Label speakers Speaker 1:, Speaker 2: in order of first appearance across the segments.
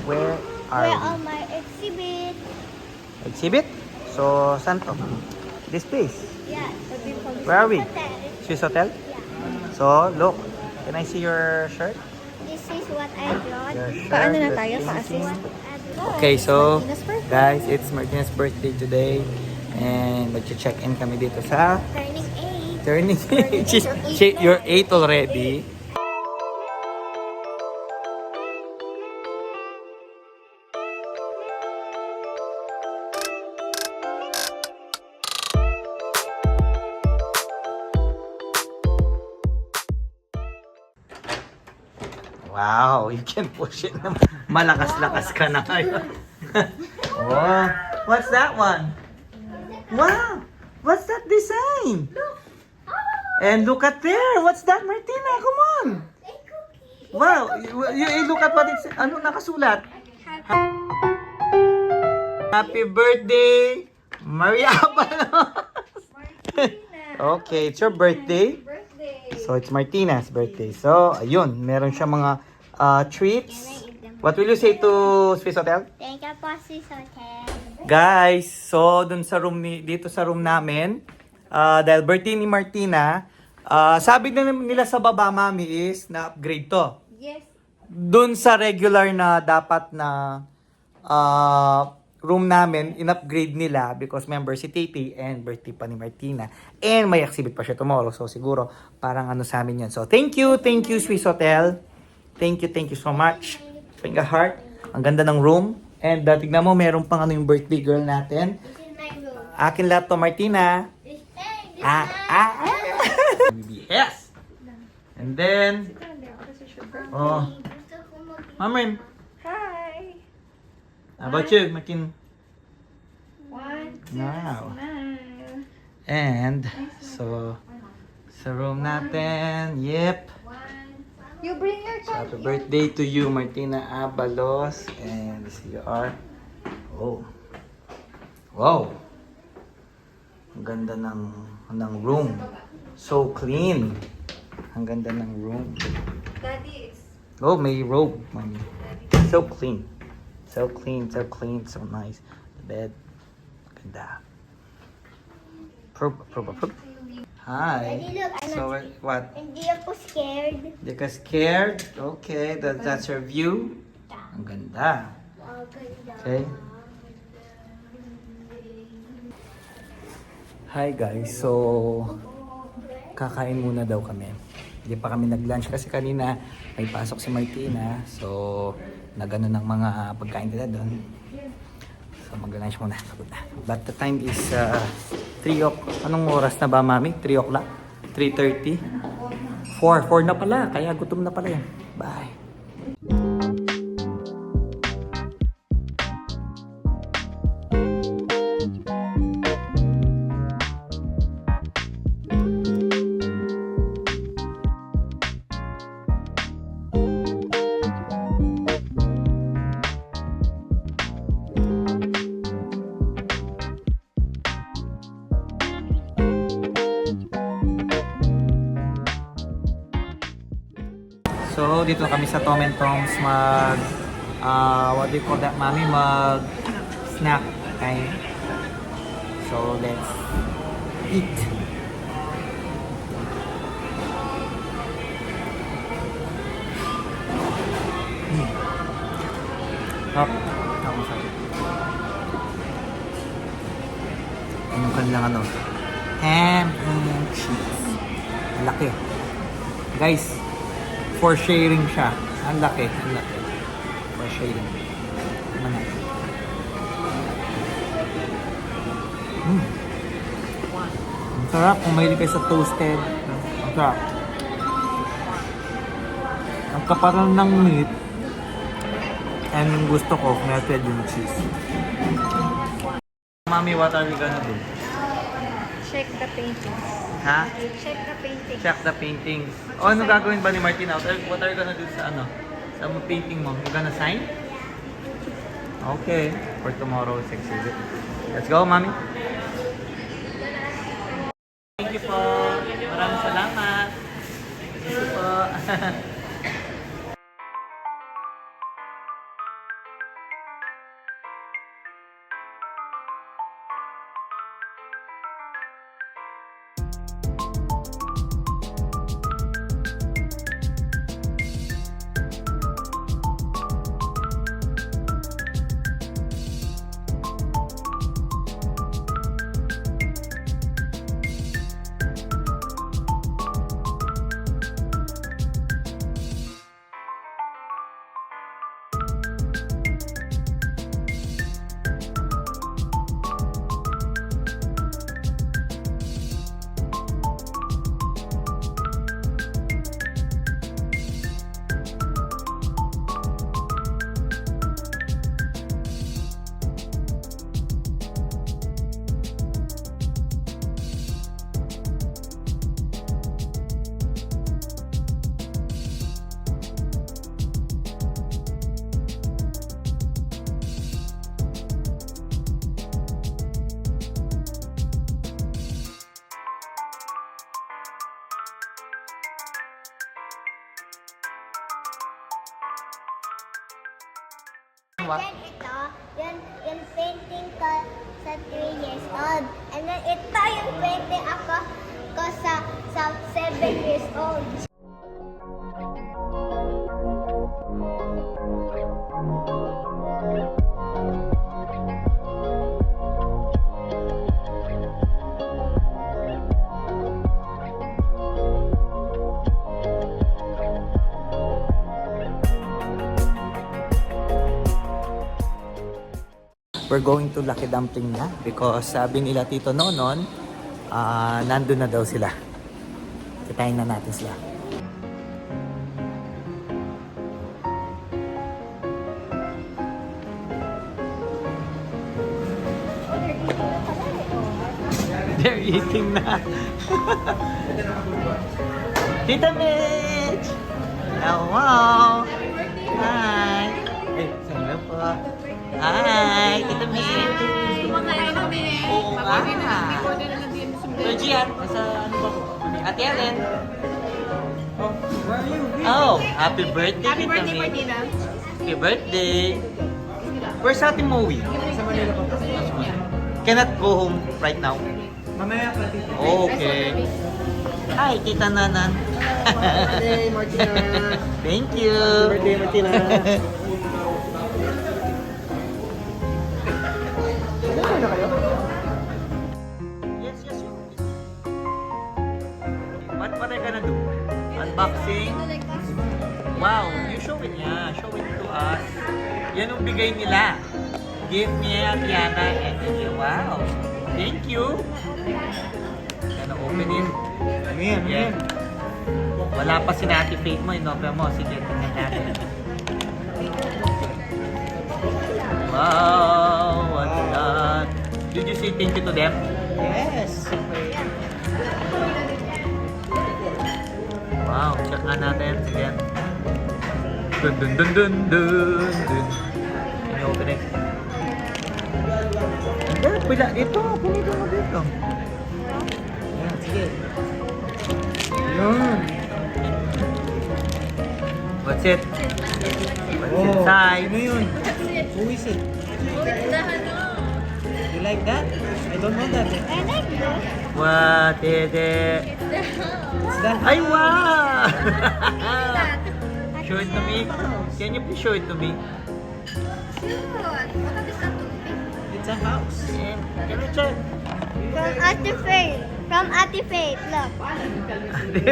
Speaker 1: Where are
Speaker 2: Where
Speaker 1: we?
Speaker 2: are my exhibit?
Speaker 1: Exhibit? So, saan to? This place.
Speaker 2: Yeah.
Speaker 1: Where are we?
Speaker 2: Hotel.
Speaker 1: Swiss Hotel?
Speaker 2: Yeah.
Speaker 1: So, look. Can I see your shirt?
Speaker 2: This is what I brought.
Speaker 1: Your shirt.
Speaker 3: Paano na
Speaker 1: the
Speaker 3: tayo?
Speaker 1: thinking.
Speaker 3: Pa-assist?
Speaker 2: I brought.
Speaker 1: Okay, so,
Speaker 3: Martina's birthday.
Speaker 1: guys, it's Martina's birthday today. And mag-check-in kami dito sa
Speaker 2: Turning 8.
Speaker 1: turning. You're 8 already. Wow, you can push it. Malakas-lakas ka na ngayon. Oh, what's that one? Wow, what's that design? And look at there. What's that, Martina? Come on. Wow, you look at what it's, ano nakasulat? Happy birthday, Maria Abalos. Okay, it's your birthday. So, it's Martina's birthday. So, ayun, meron siya mga treats. What will you say to Swiss Hotel?
Speaker 2: Thank you po, Swiss Hotel.
Speaker 1: Guys, so dun sa room dito sa room namin, dahil birthday ni Martina, sabi na nila sa baba, mami, is na-upgrade to.
Speaker 3: Yes.
Speaker 1: Dun sa regular na dapat na room namin, in-upgrade nila because member si Titi and birthday pa ni Martina. And may exhibit pa siya tomorrow. So siguro, parang ano sa amin yan. So thank you Swiss Hotel. Thank you so much. Finger heart. Ang ganda ng room. And tignan mo, meron pang ano yung birthday girl natin.
Speaker 2: This is my room.
Speaker 1: Akin lahat to, Martina.
Speaker 2: This
Speaker 1: Ah. Yes. And then, oh, Ma'am,
Speaker 3: Hi.
Speaker 1: how about you, Martin?
Speaker 3: 1, 2,
Speaker 1: Wow.
Speaker 3: smile.
Speaker 1: And, so, sa room natin, yep.
Speaker 3: You bring your
Speaker 1: So, happy birthday to you, Martina Abalos. And this you are. Oh. Wow. Ang ganda ng room. So clean. Ang ganda ng room.
Speaker 3: Daddy is...
Speaker 1: Oh, may robe, mommy. So clean. So clean, so nice. The bed. Ganda. Probe. Hi.
Speaker 2: Daddy, look, I'm
Speaker 1: So,
Speaker 2: not-
Speaker 1: what?
Speaker 2: Hindi ako scared.
Speaker 1: Di ka scared? Okay, that's your view. Ang ganda.
Speaker 2: Wow, ganda.
Speaker 1: Okay. Hi guys, so kakain muna daw kami. Hindi pa kami nag-lunch kasi kanina may pasok si Martina. So nagano ng mga pagkain nila doon. So mag-lunch muna. But the time is 3 o'clock. Anong oras na ba, mami? 3 o'clock? 3:30? 4 na pala. Kaya gutom na pala yan. Bye. So, dito kami sa Tom and Tom's what do you call that, mami? Snack time. So, let's eat. Hop. Ako sa'yo. Yung kanilang ano? Ham and cheese. Ang laki. Guys, for sharing siya. Ang laki. For sharing. Ano na? Ang sarap kung mahilig kayo sa toasted. Ang sarap. Ang kaparal ng meat. And yung gusto ko, melted yung cheese. Mami, what are we gonna do?
Speaker 3: Check the paintings.
Speaker 1: Ha?
Speaker 3: Check the paintings.
Speaker 1: Check the paintings. O, ano gagawin ba ni Martina? What are you gonna do sa ano? Sa painting mo? You gonna sign? Okay. For tomorrow's exhibit. Let's go, Mami. Thank you po. Maraming salamat. Thank you po.
Speaker 2: then ito, yung painting ko sa 3 years old. And then ito yung painting ako ko sa 7 years old.
Speaker 1: We're going to Lucky Dumpling na because sabi nila Tito Nonon, nandun na daw sila. Kitayin na natin sila. They're eating na. Tita Mitch! Hello! Hi! Hey, hello po. Hi! Tita Mitch! Oo nga! Georgian, nasa ano ba po? Ate Ellen? Oh, where are you? Oh, happy birthday,
Speaker 3: Happy
Speaker 1: Tita
Speaker 3: birthday,
Speaker 1: Mitch.
Speaker 3: Martina.
Speaker 1: Happy birthday! Where's Ate Moe?
Speaker 4: Sa Manila pa.
Speaker 1: Cannot go home right now.
Speaker 4: Mamaya pa dito.
Speaker 1: Okay. Hi, Tita Nanan.
Speaker 4: Birthday, Martina.
Speaker 1: Thank you.
Speaker 4: Birthday, Martina. Ano na kayo?
Speaker 1: Yes, yes, yes. What are you gonna do? Unboxing? Wow, you show it. Yeah, show it to us. Yan ang bigay nila. Give me a Tiana and wow. Thank you. Gonna open it.
Speaker 4: Ano yan? Ano
Speaker 1: Yeah.
Speaker 4: yan?
Speaker 1: Wala pa si Nati Faith mo, inopera mo. Sige, tingnan natin. Wow, what's that? Did you say thank you to them?
Speaker 4: Yes.
Speaker 1: Wow, check nga natin. Sige. Dun dun dun dun dun dun. Can you open it? Hindi, pila. Ito, punito mo dito.
Speaker 4: Yan, sige. Yun.
Speaker 1: What's it? What's
Speaker 4: Oh,
Speaker 1: inside?
Speaker 4: ano yun? Who is it? You like that? I don't know that.
Speaker 2: I like this.
Speaker 1: What is it?
Speaker 4: It's that.
Speaker 1: Ay, wow! Show it to me. Can you please show it to me?
Speaker 4: It's a house.
Speaker 1: Yeah. Can I check?
Speaker 2: From Ate Faith. From Ate Faith, look.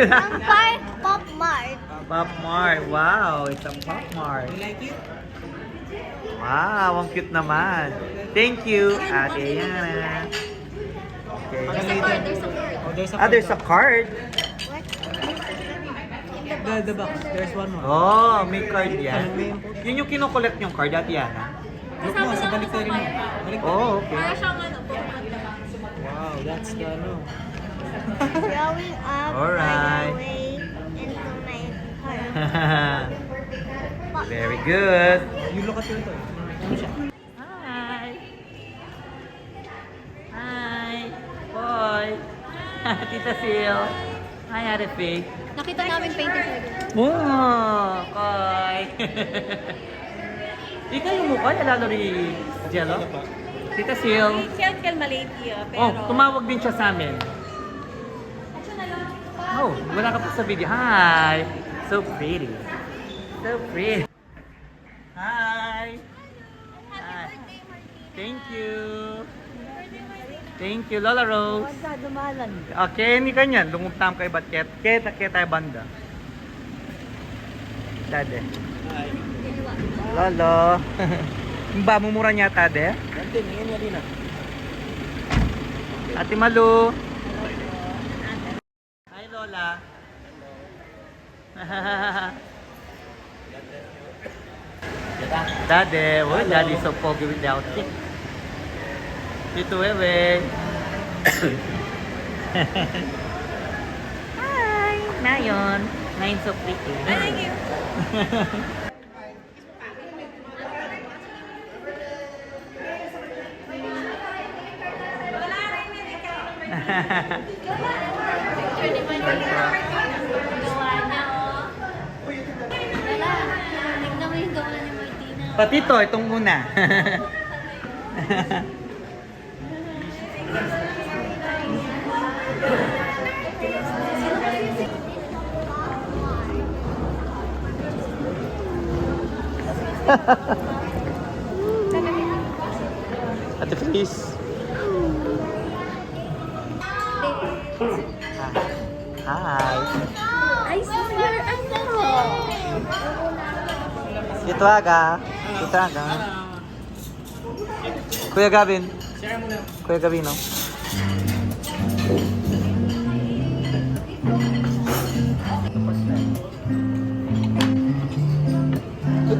Speaker 2: From Pop Mart.
Speaker 1: Pop Mart. Wow, it's a Pop Mart.
Speaker 4: You like it?
Speaker 1: Wow, ang cute naman. Thank you, Ate Yana. Okay.
Speaker 4: Oh, there's a
Speaker 1: There's a card.
Speaker 2: What?
Speaker 4: The box. There's one more.
Speaker 1: Oh, may card yan. Yun yung kinokollect yung card, Ate Yana.
Speaker 4: Look mo, sa baliktad mo. Baliktad.
Speaker 1: Oh, okay.
Speaker 4: Wow, that's the ano.
Speaker 2: Growing up
Speaker 1: Alright.
Speaker 2: my way into my heart.
Speaker 1: Very good.
Speaker 4: You look at your toy. Ano siya?
Speaker 1: Hi. Hi. Boy. Tita Sil. Hi, Ate Faye.
Speaker 3: Nakita namin painting ko.
Speaker 1: Oh, Koy. Ikaw yung mukha niya, lalo ni Jello. Tita Sil.
Speaker 3: Kaya maliit yun, pero...
Speaker 1: Oh, tumawag din siya sa amin. Oh, wala ka pa sa video. Hi. So pretty. So pretty. Hi. Hi. Thank you. Thank you, Lola Rose. Okay, ini kanyan. Lunguptam kay batket. Kita tayo banda. Dade. Lolo. Ba mumura niya tade?
Speaker 4: Dante, ngayon niya din ah.
Speaker 1: Ate Malu. Hi Lola. Dade, oh, Daddy so pogi with the outfit. Dito Wewe. Hi, Nayon. Nayon so pretty.
Speaker 3: Thank you.
Speaker 2: Wala. Tignan mo yung gawa ni Martina.
Speaker 1: Patito, itong muna. Ate Feliz. Hi.
Speaker 3: I saw your ano.
Speaker 1: Ito aga. Ito aga. Kuya Gavin. Kuya Gavin, no?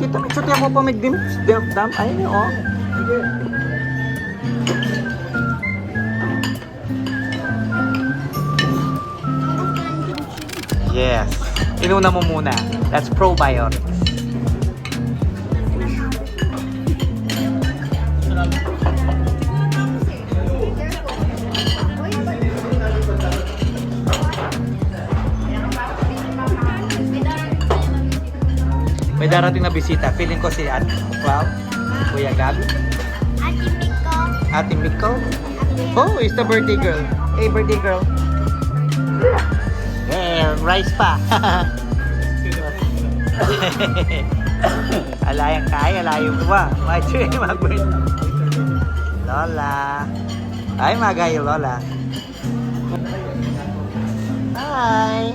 Speaker 1: Kita may chuti ako pa magdim dam. Ayun, oh. Yes. Inuna mo muna. That's probiotics. May darating na bisita. Feeling ko si Ate Cloud, Kuya Gabi,
Speaker 2: Ate Miko.
Speaker 1: Ate Miko. Oh, it's the birthday girl. Hey, birthday girl. Yeah, rice pa. Alayang kaya, alayang ba? May mag-birthday. Lola. Ay, magayo, Lola. Hi.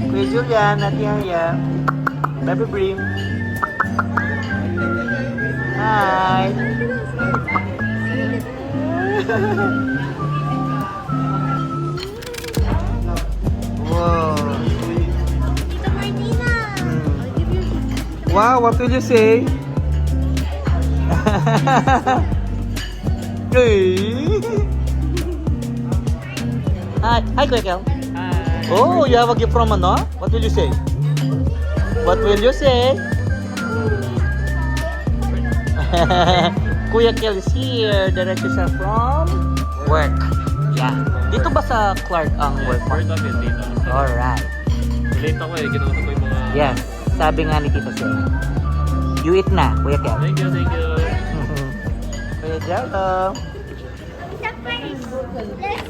Speaker 1: Kuya Julian, Ate Haya. Baby Brim. Hi. Wow.
Speaker 2: Tita Martina.
Speaker 1: Wow, what will you say? Hey. Hi, Kuya Kel.
Speaker 4: Hi.
Speaker 1: Oh, you have a gift from ano? What will you say? What will you say? Kuya Kel is here. Diretso siya from work. Yeah. Dito ba sa Clark ang work mo?
Speaker 4: Bird office dito.
Speaker 1: Alright.
Speaker 4: Late ako eh. Ginawa ko yung mga...
Speaker 1: Yes. Sabi nga ni Tita Sil. You eat na, Kuya Kel.
Speaker 4: Thank you, thank you.
Speaker 1: Kuya Jello.
Speaker 2: Surprise. Let's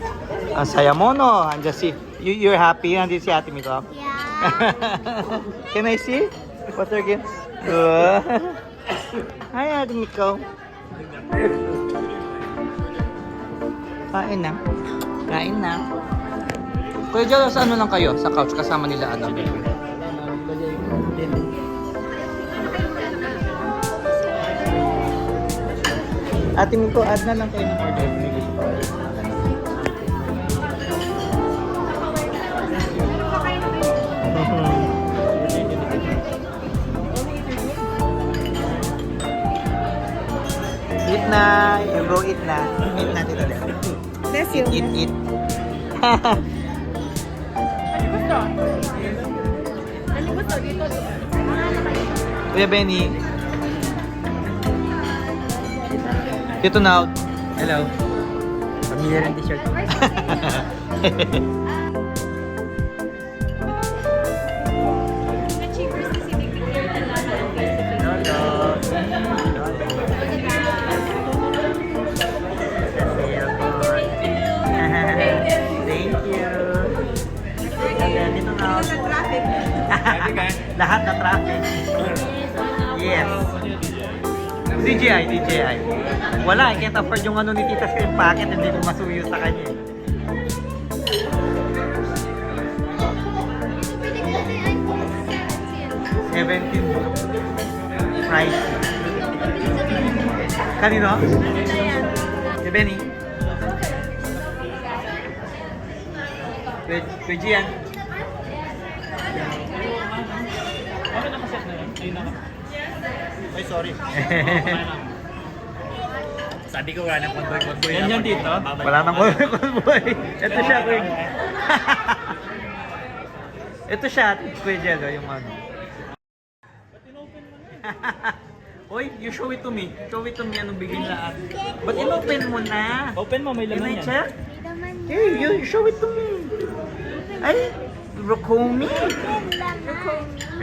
Speaker 1: Ang saya mo, no? Andiyan si... You're happy? Nandito si Ate Miko.
Speaker 2: Yeah.
Speaker 1: Can I see? What's your gift? Hi, Ate Miko. Kain na. Kain na. Kuya Jello, sa ano lang kayo? Sa couch kasama nila Adam. Ate Miko, add na lang kayo ng order. Eat na. You go eat na. Eat na dito din.
Speaker 3: Bless you.
Speaker 1: Eat.
Speaker 3: Ano gusto dito?
Speaker 1: Kuya Benny. Dito na. Hello. Pamilya rin t-shirt. Thank you. Dito na. Lahat na traffic. Yes. DJI. Wala, I can't afford yung ano ni Tita sa packet, hindi ko masuyo sa kanya. 17 price. Kanino? Si Benny. Kay Gian.
Speaker 4: Bakit nakaset na yun? Ayun naka. Ay, sorry. Sabi ko wala nang convoy. Yan dito?
Speaker 1: Wala nang boy. Ito siya, Kuya. Ito siya, Kuya Jello, yung ano. Oy, you show it to me. Show it to me anong bigay nila. But in-open mo na.
Speaker 4: Open mo, may
Speaker 1: Can
Speaker 4: laman
Speaker 1: I
Speaker 4: yan.
Speaker 1: check?
Speaker 2: Laman
Speaker 1: Hey, you show it to me. Ay, Rokomi.
Speaker 2: laman.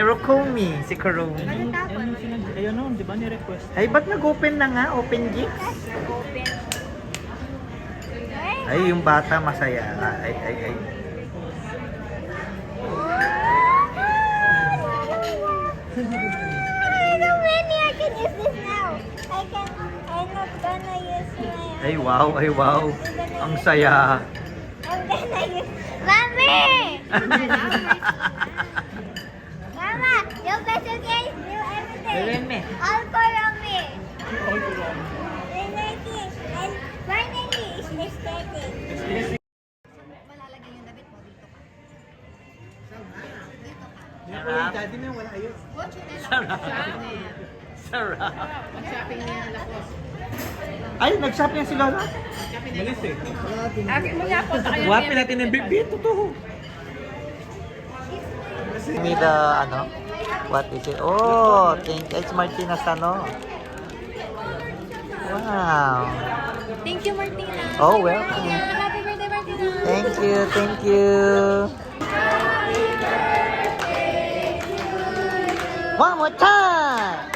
Speaker 1: Rokomi, si Karomi.
Speaker 4: Yan yung sinag... Ayun, ano, di ba ni-request?
Speaker 1: Ay, ba't nag-open na nga? Open gifts?
Speaker 2: Open.
Speaker 1: Ay, yung bata masaya. Ay.
Speaker 2: I know many. I can use this now. I'm not gonna use my.
Speaker 1: Ay, wow. Ang saya.
Speaker 2: I'm gonna use. Mommy! Mama, yung peso case, yung everything. All for me. And finally, it's starting.
Speaker 1: Sarap. Sarap.
Speaker 3: Mag-shopping niya lakos.
Speaker 1: Ay, nag-shopping si Lola?
Speaker 4: Malis eh.
Speaker 3: Akin mo nga po sa kanya.
Speaker 1: Wapin natin yung bibit. Totoo. Need the, what is it? Oh, thank you. It's Martina's Wow.
Speaker 3: Thank you, Martina.
Speaker 1: Oh, welcome.
Speaker 3: Happy birthday, Martina.
Speaker 1: Thank you. One more time.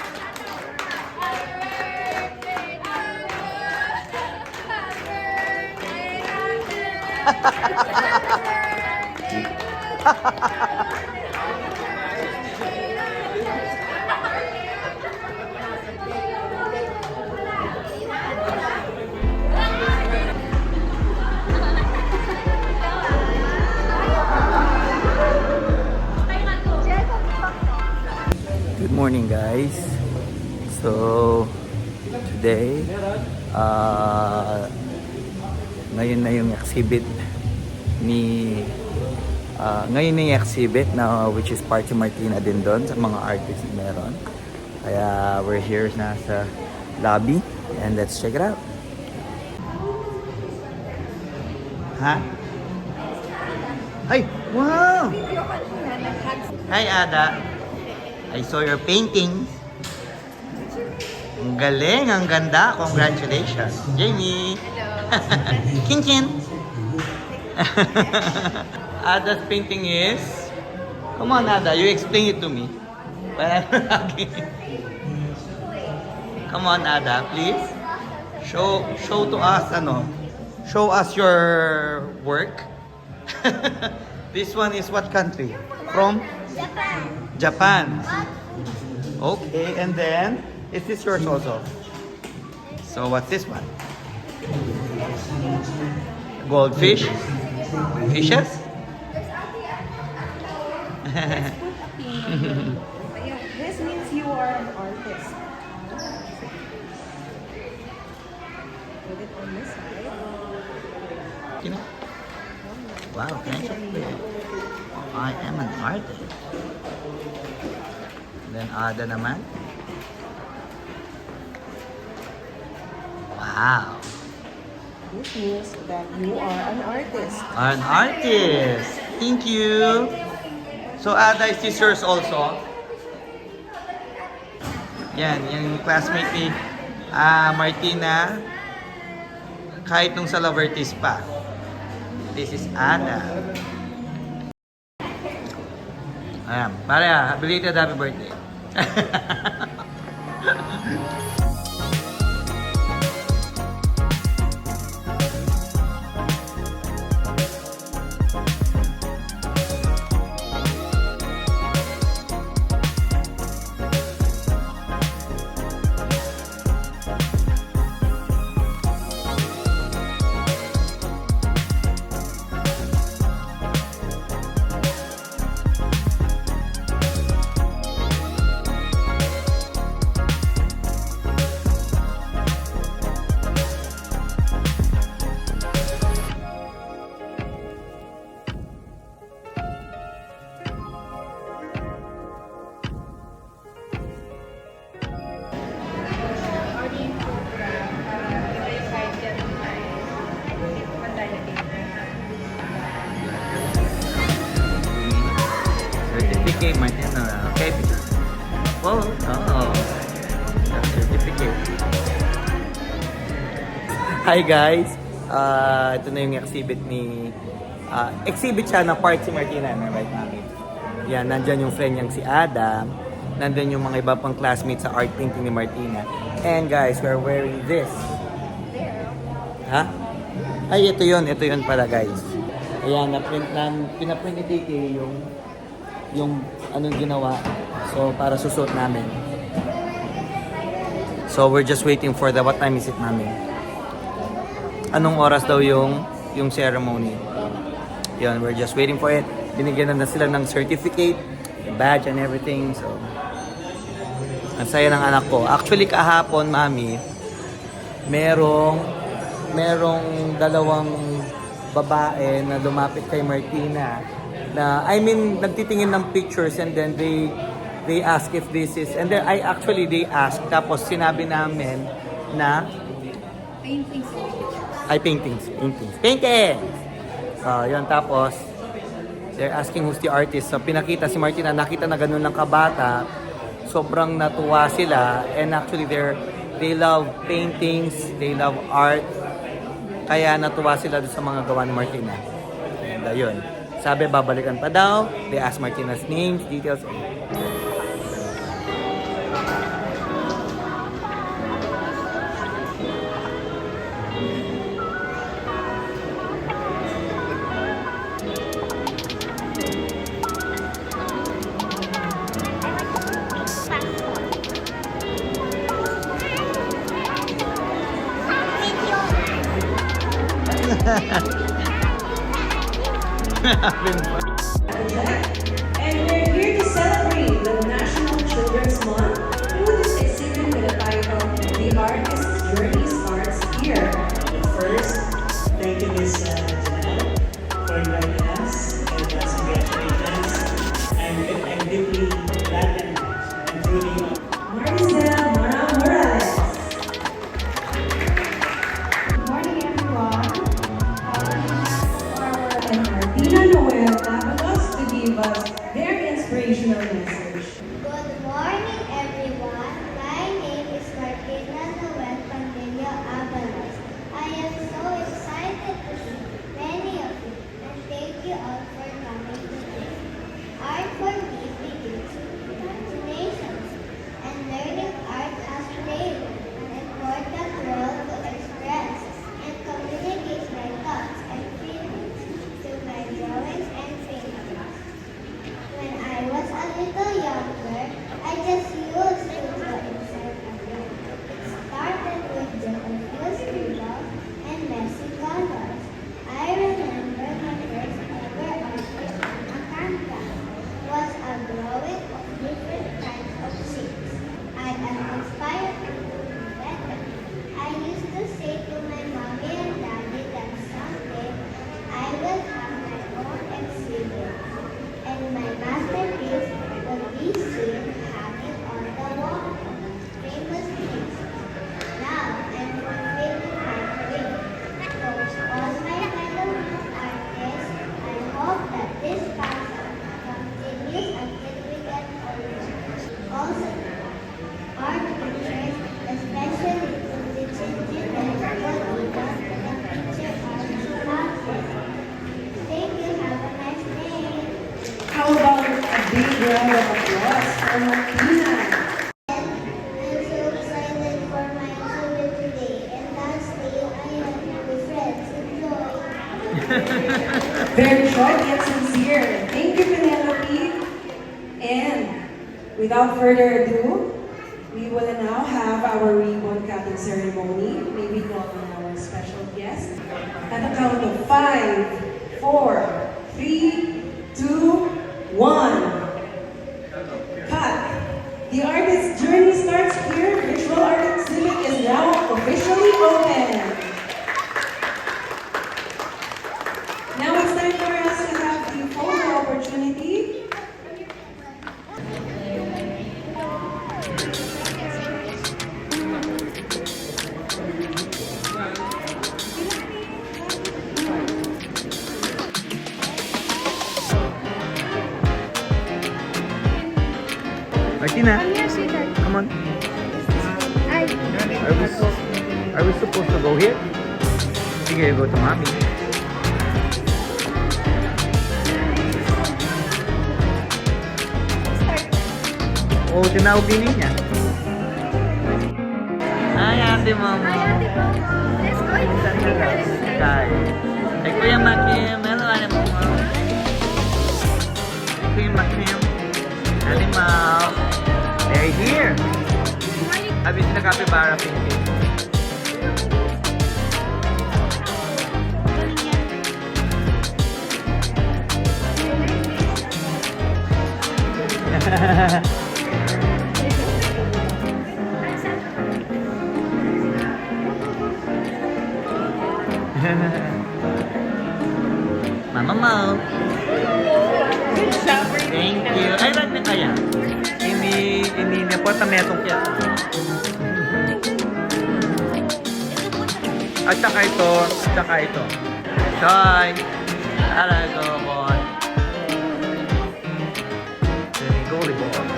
Speaker 1: Good morning, guys. So today ngayon na yung exhibit na which is Party Martina din doon sa mga artists na meron. Kaya we're here na sa lobby and let's check it out. Ha? Ay, wow! Hi, Ada. I saw your painting. Ang galing, ang ganda. Congratulations. Jamie. Hello. Kin. Ada's painting is... Come on, Ada. You explain it to me. Come on, Ada. Please. Show to us, Show us your work. This one is what country? From? Japan. Okay, and then, is this yours also? So what's this one? Goldfish? Fishes?
Speaker 3: This means you are an artist. Put it on this side.
Speaker 1: You know? Wow, thank you. I am an artist. Then Ada naman. Wow.
Speaker 3: This means that you are an artist.
Speaker 1: An artist. Thank you. So Ada, is this yours also? Yan, yung classmate ni Martina. Kahit nung sa Lovertis pa. This is Ada. Ayan, pare belated happy birthday. Certificate, Martina. Okay. Oh, certificate. Hi guys. Ito na yung exhibit ni exhibit siya na part si Martina, right namin. Yan, nandyan yung friend niyang si Adam. nandun yung mga iba pang classmates sa art painting ni Martina. And guys, we're wearing this. Ha? Ay, ito yun pala guys. Ayan, pinaprint ni TK yung anong ginawa. So, para susuot namin. So, we're just waiting for what time is it, mami? Anong oras daw yung ceremony? Yun, we're just waiting for it. Binigyan na sila ng certificate, badge and everything. So, ang saya ng anak ko. Actually, kahapon, mami, merong dalawang babae na lumapit kay Martina na, I mean, nagtitingin ng pictures and then they ask if this is, and then they ask, tapos sinabi namin na paintings. Yun, tapos they're asking who's the artist. So pinakita si Martina, nakita na ganun ng kabata, sobrang natuwa sila, and actually they love paintings, they love art, kaya natuwa sila doon sa mga gawa ni Martina. And yun, sabi babalikan pa daw, they ask Martina's names, details.
Speaker 3: And we're here to celebrate the National Children's Month through this exhibit with the title, The Artist's Journey Starts Here.
Speaker 5: First, thank you, Ms. Janelle, for inviting us, and congratulations. I'm deeply glad and truly
Speaker 3: Maricel Morales. Good morning, everyone. And Martina Noel Tabalos to give us their inspirational message.
Speaker 2: Good morning, everyone. My name is Martina Noel Pandillo Avalos. I am so excited to see many of you, and thank you all for coming today. Art for me begins with imaginations, and learning art has played an important role to express and communicate my thoughts and feelings through my drawings and paintings. When I was a little younger, I just used to draw inside a book. It started with the confused scribbles and messy colors. I remember my first ever artwork on a canvas was a drawing of different kinds of shapes. I am inspired to do better. I used to say to my mommy and daddy that someday I will have my own exhibit, and my masterpiece will be seen hanging on the wall of famous places. Now I'm fulfilling my dream. To all my fellow artists, I hope that this passion continues until we get older. Also, art teachers, especially to teaching children what we want and teacher arts classes. Thank you. Have a nice day.
Speaker 3: How about a big round of applause for Martina?
Speaker 2: I'm so excited for my exhibit today, and lastly, I am with friends. Enjoy.
Speaker 3: Very short yet sincere. Thank you, Penelope. And without further ado, we will now have our ribbon cutting ceremony. May we call on our special guest. At the count of 5, 4, 3, 2, 1. Cut. The artist's journey starts here. Visual art exhibit is now officially open. Now it's time for us to have the photo opportunity.
Speaker 1: Martina, come on. Are we supposed to go here? Sige, go to mommy. Oo, tinawag din niya. Hi, Ate Mama.
Speaker 2: Let's go inside.
Speaker 1: Hi. Hey, Kuya Makim. Hello, Ate Mama. Hey, Kuya Makim. Ate Mau. They're here. Sabi sila Capybara Pinky. Mama Mau. Thank you. Ay, ba't na kaya? Hindi na po tametong kaya. At saka ito. Choy. Talago po. Goalie ball.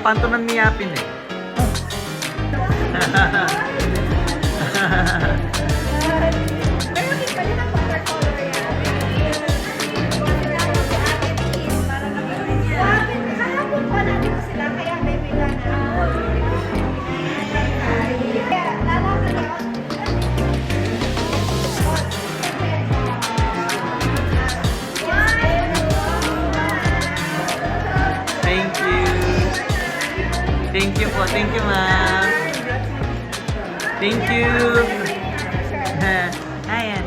Speaker 1: Pantunan niyapin eh.
Speaker 2: Pero hindi pa rin ang color yan. Kahapon pa natin sila, kaya baby na na. Kaya, lalaman yun.
Speaker 1: Thank you. Thank you po. Thank you, ma'am. Thank you. Ayan.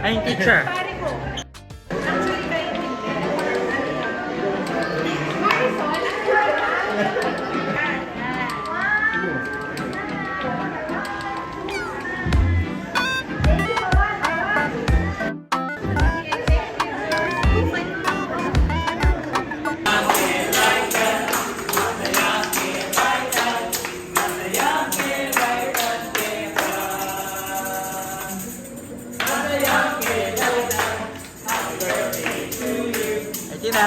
Speaker 1: Ay, teacher.
Speaker 3: Pare ko. Actually, kayo din. Marisol,
Speaker 1: Ay, Tina.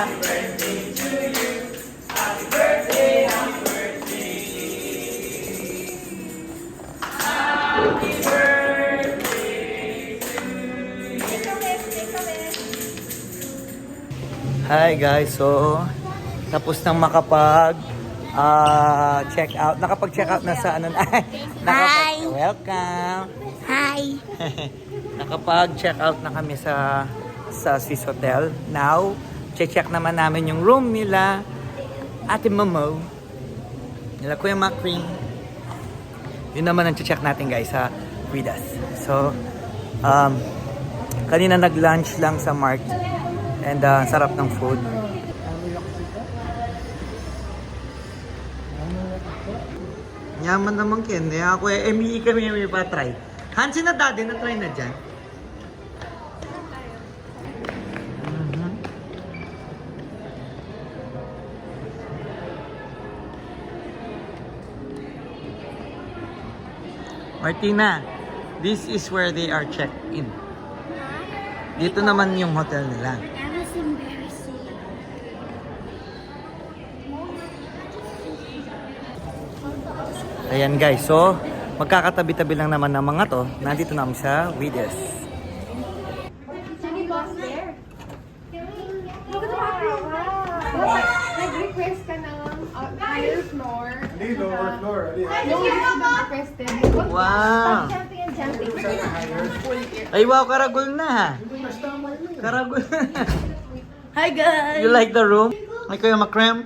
Speaker 1: Hi guys, so tapos nang makapag check out. Nakapag-check out na sa ano na.
Speaker 2: Hi.
Speaker 1: Welcome.
Speaker 2: Hi.
Speaker 1: Nakapag-check out na kami sa Swiss Hotel. Now, check naman namin yung room nila Ate Momo. Nila Kuya Macri. Yun naman ang check natin guys with us. So, kanina nag-lunch lang sa Mark. And sarap ng food. Yaman naman Ken. Ako ME kami may pa-try. Hansi na daddy na-try na dyan. Martina, this is where they are checked in. Dito naman yung hotel nila.
Speaker 2: That was embarrassing.
Speaker 1: Ayan guys, so magkakatabi-tabi lang naman ng mga to. Nandito namin sa Wides.
Speaker 6: Nag-request ka ng higher floor.
Speaker 7: Hindi, lower floor.
Speaker 6: Requested.
Speaker 1: Wow!
Speaker 6: Jumping and jumping.
Speaker 1: Ay wow, karagol na. Karagol na.
Speaker 6: Hi guys!
Speaker 1: You like the room? Ay Kuya Macrem?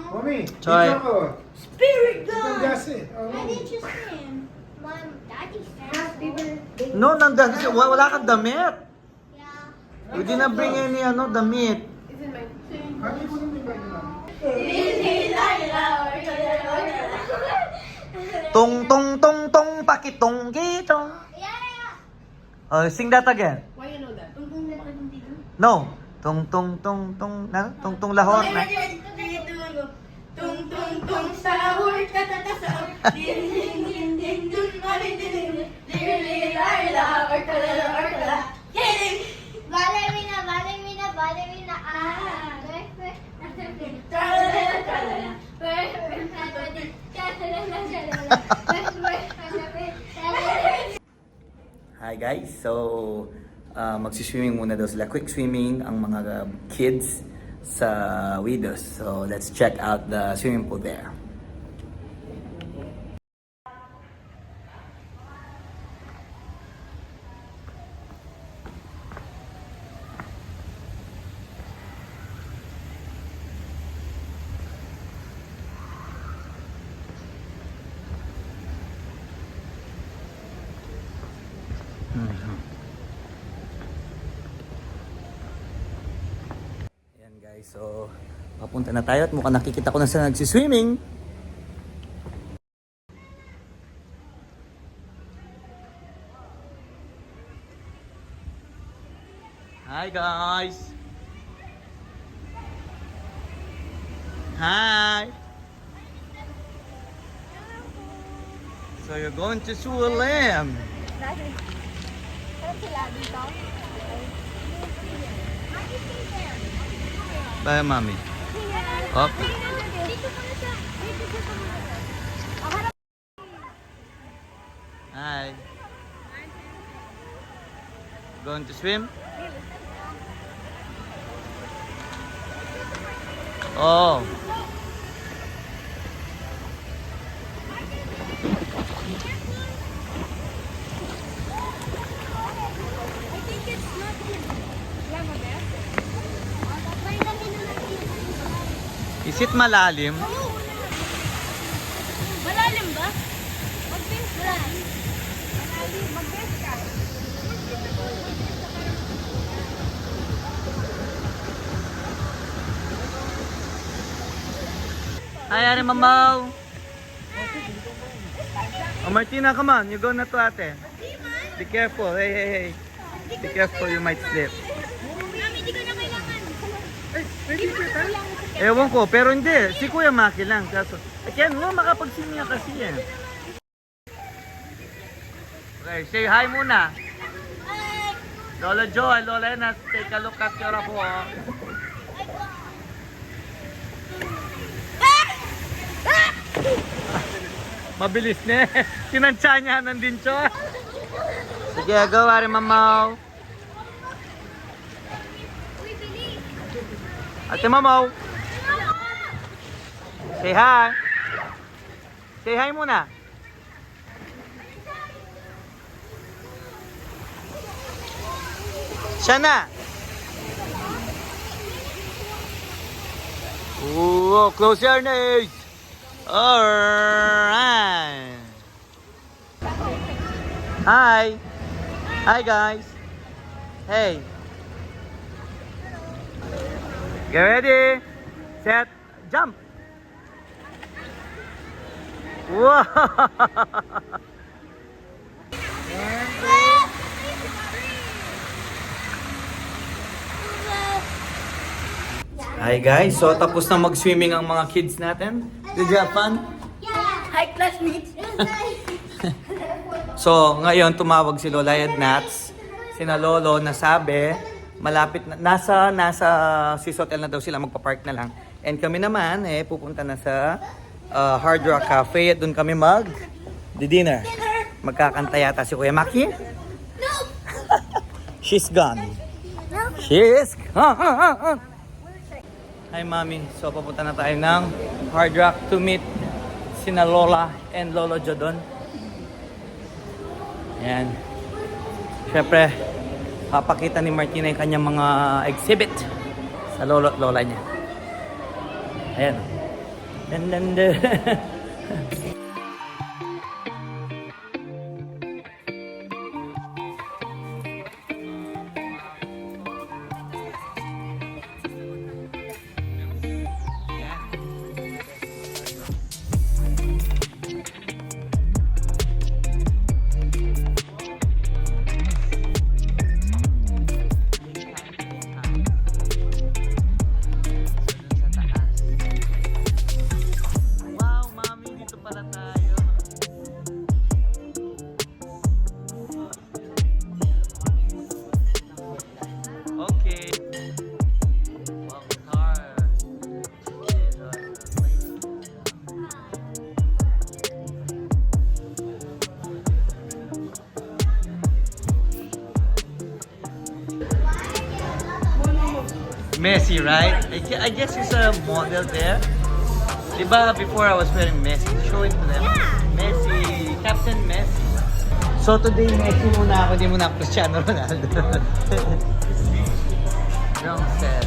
Speaker 7: Mami,
Speaker 1: Choy.
Speaker 7: dito ako.
Speaker 6: Spirit
Speaker 7: Itong gas eh.
Speaker 2: Why didn't you swim? Mom, Daddy swam.
Speaker 6: Happy birthday.
Speaker 1: No, wala kang damit.
Speaker 2: Yeah.
Speaker 1: You didn't bring any damit.
Speaker 6: Is in my
Speaker 7: Hani ko nung iba nila.
Speaker 1: Tong tong tong tong pakitong kitong. Sing that again.
Speaker 6: Why you know that?
Speaker 1: No. Tong tong tong tong na tong tong lahor na.
Speaker 6: Tung tung tung sahur tatata sahur din din din din dun mali din din din la ortala ortala kidding
Speaker 2: Ballerina, ballerina, ballerina. Ah.
Speaker 1: Hi guys, so magsiswimming muna daw sila. Quick swimming ang mga kids. sa Widows. So let's check out the swimming pool there. Ayan guys, so papunta na tayo at mukhang nakikita ko na sa nagsiswimming. Hi guys! Hi! So you're going to swim? Bye, mommy. Up. Hi. Going to swim? Oh. Is it malalim?
Speaker 6: Malalim ba? Mag-base ka. Mag-base ka.
Speaker 1: Hi, Ate Mamaw. Oh, Martina, come on. You go na to, ate. Be careful. Hey, hey, hey. Be careful, you might slip.
Speaker 6: Mami, di ko na kailangan.
Speaker 1: Ewan ko, pero hindi. Si Kuya Maki lang. Kaso, kaya mo makapagsimya kasi yan. Okay, say hi muna. Lola Joy, Lola Enas, take a look at your apo. Mabilis na eh. Tinansya niya nandin siya. Sige, go, Ate Mamaw. Ate Mamaw. Say hi. Say hi muna. Siya na. Ooh, close your nose. Alright. Hi. Hi guys. Hey. Get ready. Set. Jump. Wow. Hi guys, so tapos na mag-swimming ang mga kids natin. Did you have fun?
Speaker 6: Hi, classmates.
Speaker 1: So ngayon tumawag si Lola Ednats, sina Lolo na sabi malapit na, nasa Swiss Hotel na daw sila, magpa-park na lang. And kami naman pupunta na sa Hard Rock Cafe at doon kami dinner. Magkakanta yata si Kuya Maki.
Speaker 6: No!
Speaker 1: She's gone. She is gone. Hi Mami, so papunta na tayo ng Hard Rock to meet sina Lola and Lolo Jodon. Yan. Siyempre, papakita ni Martina yung kanyang mga exhibit sa lolo at lola niya. Ayan. Dan. Wow, Mami, dito pala Messi, right? I guess he's a model there. Diba, before I was wearing Messi. Show it to them. Messi. Captain Messi. So today, Messi muna ako. Di muna ako Cristiano Ronaldo. Wrong set.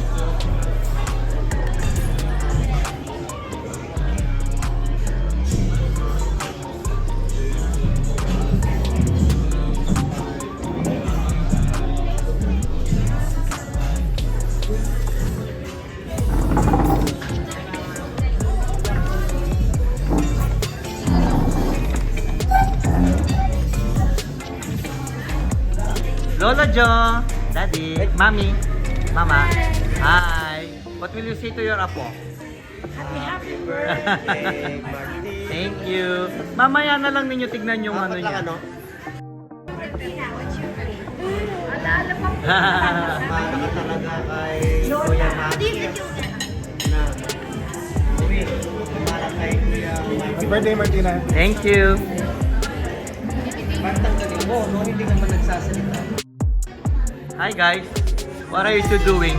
Speaker 1: Lola Jo, Daddy, Mommy, Mama, hi. What will you say to your apo?
Speaker 6: Happy
Speaker 5: Birthday, Martin.
Speaker 1: Thank you. Mamaya na lang ninyo tignan yung ano niya.
Speaker 6: Alaala pa po.
Speaker 5: Para ka talaga kay Kuya Maki. Na. Uwi, para kay Kuya Maki.
Speaker 7: Happy birthday, Martina.
Speaker 1: Thank you.
Speaker 5: Bantang galing mo, no? Hindi ka man nagsasalita.
Speaker 1: Hi guys. What are you two doing?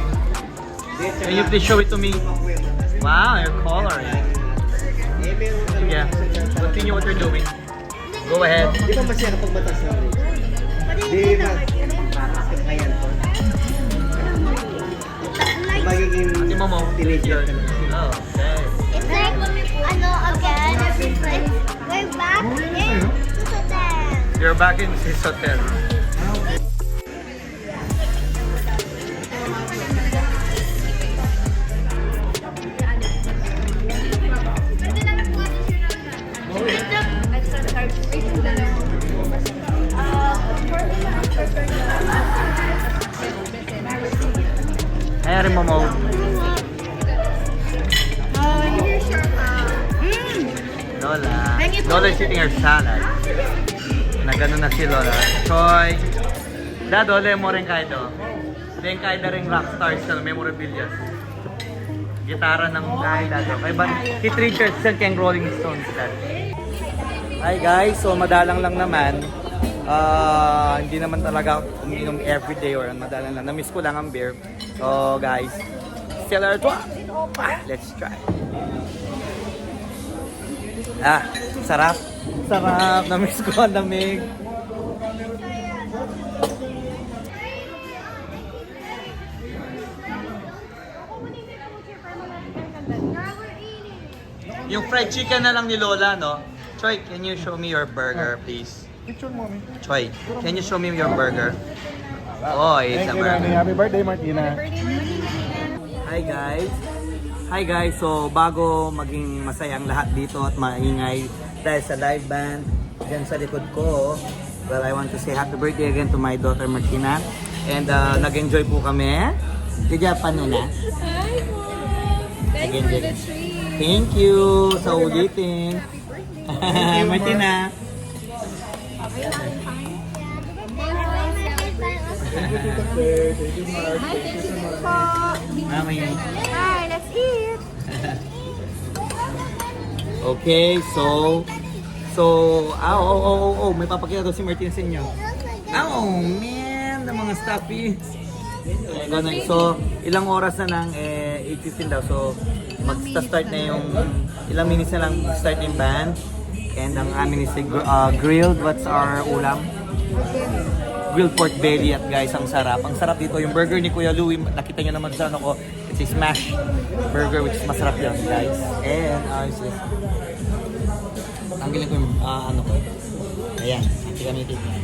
Speaker 1: Can you please show it to me? Wow, you're coloring. Yeah. Continue what you're doing. Go ahead.
Speaker 5: Di ba masaya kapag matas na rin? Di ba? Kaya to. Magiging
Speaker 1: Ate Momo.
Speaker 5: teenager ka na.
Speaker 1: Oh, okay.
Speaker 2: It's like, again, we're back in Susoten.
Speaker 1: You're back in this hotel. Hi, Ate Momo. Lola. Lola is eating her salad. Nagano na si Lola. Choy. Dado, le mo rin kayo. Then kayo na rin rockstars ka na memorabilia. Gitara ng kayo dado. Kaya ba? Keith Richardson kayong Rolling Stones dad. Hi guys, so madalang lang naman. Hindi naman talaga uminom everyday or madalang lang. Namiss ko lang ang beer. So guys, still our tour. Let's try. Sarap. Sarap. Namiss ko ang lamig. Yung fried chicken na lang ni Lola, no? Choi, can you show me your burger, please?
Speaker 7: Picture mo, Mommy.
Speaker 1: Choi, can you show me your burger? Oh, it's a
Speaker 7: Thank you, Daddy.
Speaker 1: burger.
Speaker 7: Happy birthday, Martina.
Speaker 1: Hi guys. Hi guys. So bago maging masayang lahat dito at maingay dahil sa live band dyan sa likod ko, well, I want to say happy birthday again to my daughter Martina. And nag-enjoy po kami. Kaya paano na?
Speaker 6: Thanks for the treat.
Speaker 1: Thank you sa ulitin. Martina.
Speaker 7: Thank you, Tita Claire. Thank you, Mark. Thank you so much.
Speaker 1: Mamaya.
Speaker 6: Hi, let's eat.
Speaker 1: Okay, so may papakita daw si Martin sa inyo. Oh man, ng mga stuffies. So, ilang oras na lang, 8:15 daw. So, mag-start na yung, ilang minutes na lang start yung band. And ang amin is grilled, what's our ulam? Grilled pork belly at guys, ang sarap. Ang sarap dito, yung burger ni Kuya Louie, nakita nyo naman sa ano ko, it's a smash burger which is masarap yun guys. And, tanggalin ko yung ano ko. Ayan, hindi kami tignan.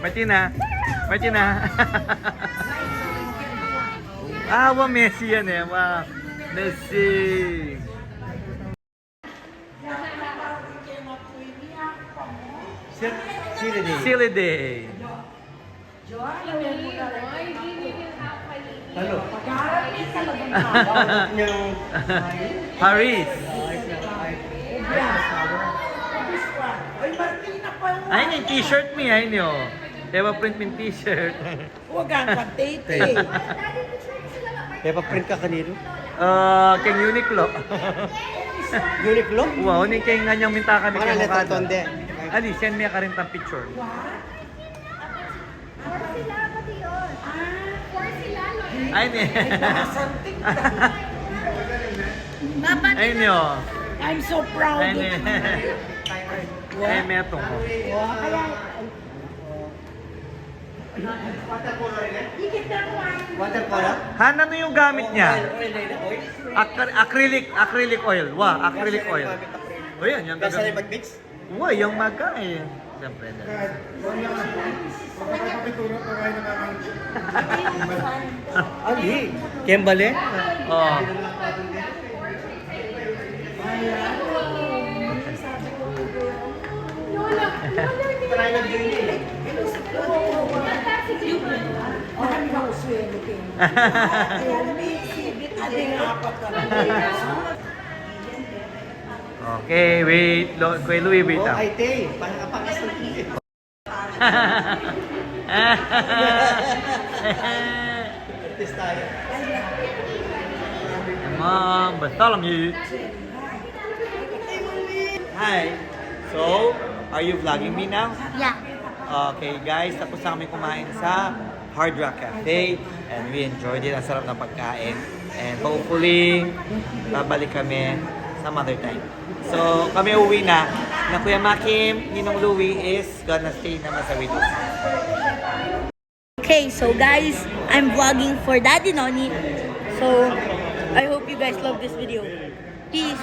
Speaker 1: Martina. Martina. Wa Messi yan eh. Wow. Messi.
Speaker 5: Chili day.
Speaker 1: Silly day.
Speaker 5: Ano? Yung...
Speaker 1: Paris. Ayun yung t-shirt mo, ayun yun. Diba print mo yung t-shirt?
Speaker 3: Huwag ang pagtete.
Speaker 5: Kaya pa-print ka kanino?
Speaker 1: Kay Uniqlo.
Speaker 5: Uniqlo?
Speaker 1: Wow, ni kay nga niyang minta kami
Speaker 5: Mga
Speaker 1: kay
Speaker 5: naleta
Speaker 1: Mokado.
Speaker 5: tonde.
Speaker 1: Ali, send me ka rin tang picture. Ayun eh. Ayun yun.
Speaker 3: I'm so proud.
Speaker 1: Ayun eh. Ayun, may atong ko.
Speaker 5: Watercolor?
Speaker 1: Han, ano yung gamit niya?
Speaker 5: Oil na oil?
Speaker 1: Acrylic oil. Acrylic oil. O yan, yung
Speaker 5: Basta na
Speaker 1: gagawin.
Speaker 5: mag-mix?
Speaker 1: Yung maga eh. Siyempre na.
Speaker 5: Ali. Kembale?
Speaker 1: Oh.
Speaker 5: Try na din eh.
Speaker 3: Marami ka uswelo kayo. Ading apat ka na.
Speaker 1: Okay, wait. Kuya Louie, wait
Speaker 5: Oh,
Speaker 1: lang.
Speaker 5: ay te. Parang kapangas ng ticket. Artist tayo.
Speaker 1: Mom, Bartholomew.
Speaker 5: Hi.
Speaker 1: So, are you vlogging me now?
Speaker 2: Yeah.
Speaker 1: Okay guys, tapos na kami kumain sa Hard Rock Cafe and we enjoyed it. Ang sarap ng pagkain. And hopefully, babalik kami some other time. So, kami uwi na. Na Kuya Makim, Ninong Louie is gonna stay naman sa with us.
Speaker 6: Okay, so guys, I'm vlogging for Daddy Noni. So, I hope you guys love this video. Peace.